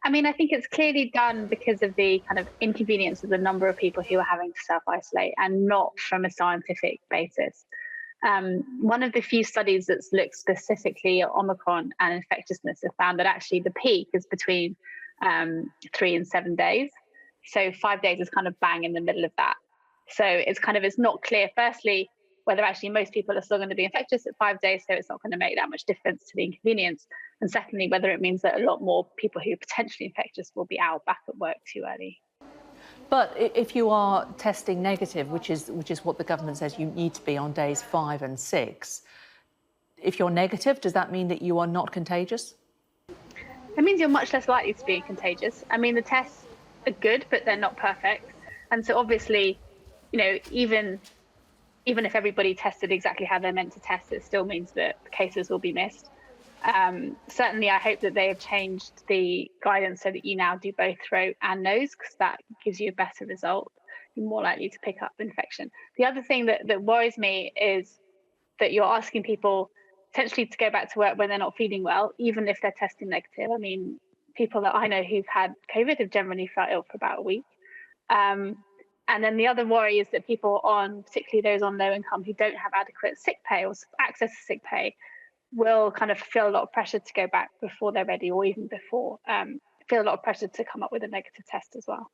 I mean, I think it's clearly done because of the kind of inconvenience of the number of people who are having to self-isolate and not from a scientific basis. One of the few studies that's looked specifically at Omicron and infectiousness have found that actually the peak is between 3 and 7 days. So 5 days is kind of bang in the middle of that. So it's not clear, firstly, whether actually most people are still going to be infectious at 5 days, so it's not going to make that much difference to the inconvenience. And secondly, whether it means that a lot more people who are potentially infectious will be out back at work too early. But if you are testing negative, which is what the government says you need to be on days 5 and 6, if you're negative, does that mean that you are not contagious? It means you're much less likely to be contagious. I mean, the tests are good, but they're not perfect. And so obviously, even if everybody tested exactly how they're meant to test, it still means that cases will be missed. Certainly, I hope that they have changed the guidance so that you now do both throat and nose, because that gives you a better result. You're more likely to pick up infection. The other thing that worries me is that you're asking people potentially to go back to work when they're not feeling well, even if they're testing negative. I mean, people that I know who've had COVID have generally felt ill for about a week. And then the other worry is that people particularly those on low income who don't have adequate sick pay or access to sick pay, will kind of feel a lot of pressure to go back before they're ready, or even before, feel a lot of pressure to come up with a negative test as well.